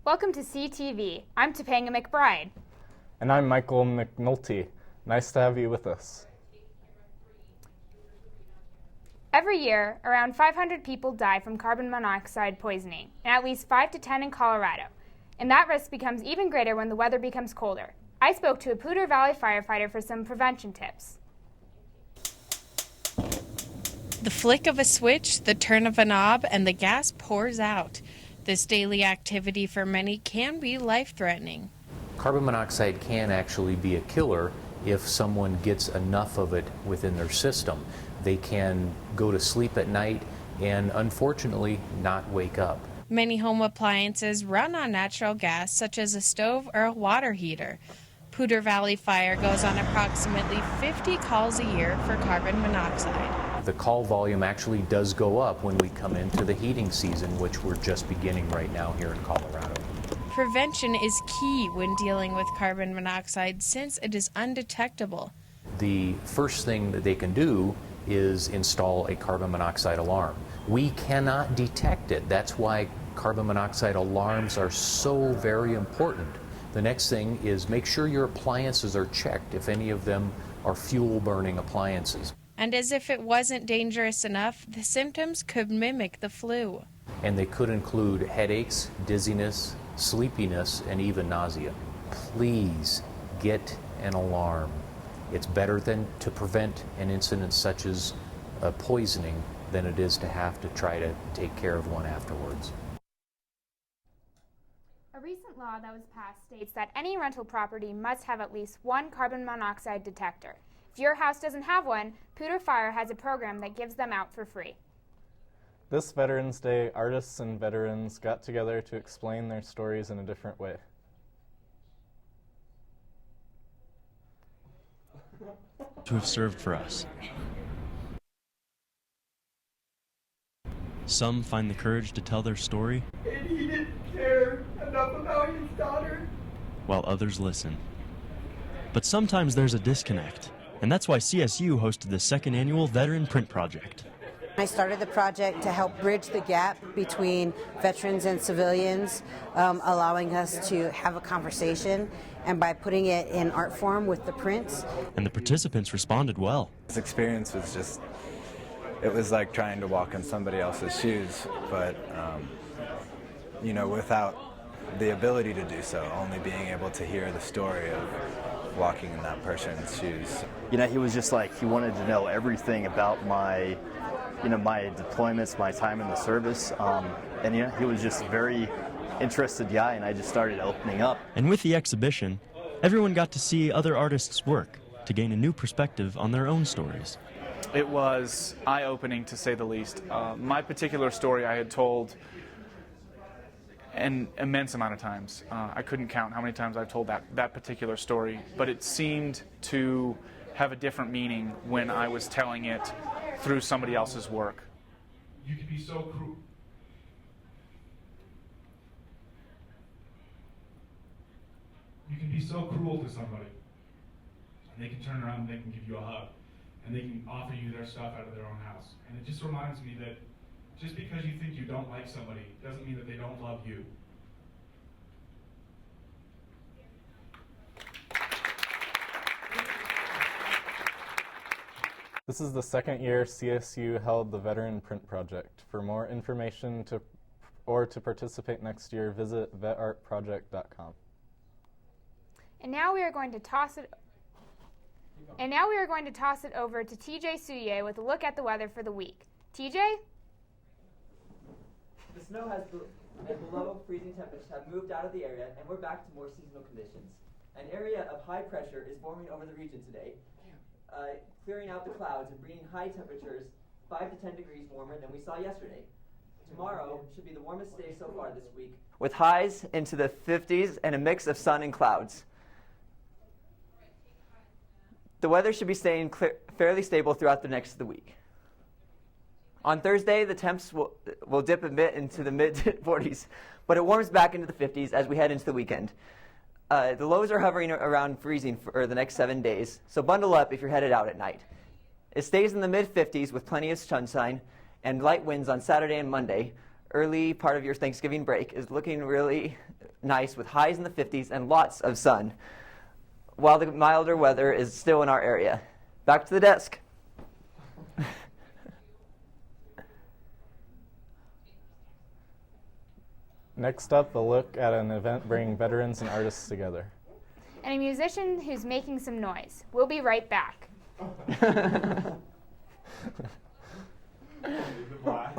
Welcome to CTV. I'm Topanga McBride. And I'm Michael McNulty. Nice to have you with us. Every year, around 500 people die from carbon monoxide poisoning, and at least 5 to 10 in Colorado. And that risk becomes even greater when the weather becomes colder. I spoke to a Poudre Valley firefighter for some prevention tips. The flick of a switch, the turn of a knob, and the gas pours out. This daily activity for many can be life-threatening. Carbon monoxide can actually be a killer if someone gets enough of it within their system. They can go to sleep at night and unfortunately not wake up. Many home appliances run on natural gas, such as a stove or a water heater. Poudre Valley Fire goes on approximately 50 calls a year for carbon monoxide. The call volume actually does go up when we come into the heating season, which we're just beginning right now here in Colorado. Prevention is key when dealing with carbon monoxide since it is undetectable. The first thing that they can do is install a carbon monoxide alarm. We cannot detect it. That's why carbon monoxide alarms are so very important. The next thing is make sure your appliances are checked if any of them are fuel-burning appliances. And as if it wasn't dangerous enough, the symptoms could mimic the flu. And they could include headaches, dizziness, sleepiness, and even nausea. Please get an alarm. It's better than to prevent an incident such as poisoning than it is to have to try to take care of one afterwards. A recent law that was passed states that any rental property must have at least one carbon monoxide detector. If your house doesn't have one, Poudre Fire has a program that gives them out for free. This Veterans Day, artists and veterans got together to explain their stories in a different way. To have served for us. Some find the courage to tell their story, and he didn't care enough about his daughter, while others listen. But sometimes there's a disconnect, and that's why CSU hosted the second annual Veteran Print Project. I started the project to help bridge the gap between veterans and civilians, allowing us to have a conversation, and by putting it in art form with the prints. And the participants responded well. This experience was just, it was like trying to walk in somebody else's shoes, but, you know, without the ability to do so, only being able to hear the story of walking in that person's shoes. You know, he was just like, he wanted to know everything about my deployments, my time in the service, and yeah, he was just a very interested guy, and I just started opening up. And with the exhibition, everyone got to see other artists' work to gain a new perspective on their own stories. It was eye-opening, to say the least. My particular story I had told an immense amount of times. I couldn't count how many times I've told that particular story, but it seemed to have a different meaning when I was telling it through somebody else's work. You can be so cruel. You can be so cruel to somebody, and they can turn around and they can give you a hug, and they can offer you their stuff out of their own house. And it just reminds me that just because you think you don't like somebody doesn't mean that they don't love you. This is the second year CSU held the Veteran Print Project. For more information or to participate next year, visit vetartproject.com. And now we are going to toss it over to TJ Souye with a look at the weather for the week. TJ? The snow and below freezing temperatures have moved out of the area, and we're back to more seasonal conditions. An area of high pressure is forming over the region today, clearing out the clouds and bringing high temperatures 5 to 10 degrees warmer than we saw yesterday. Tomorrow should be the warmest day so far this week, with highs into the 50s and a mix of sun and clouds. The weather should be staying fairly stable throughout the next of the week. On Thursday, the temps will dip a bit into the mid-40s, but it warms back into the 50s as we head into the weekend. The lows are hovering around freezing for the next 7 days, so bundle up if you're headed out at night. It stays in the mid-50s with plenty of sunshine and light winds on Saturday and Monday. early part of your Thanksgiving break is looking really nice with highs in the 50s and lots of sun, while the milder weather is still in our area. Back to the desk. Next up, a look at an event bringing veterans and artists together. And a musician who's making some noise. We'll be right back. The black.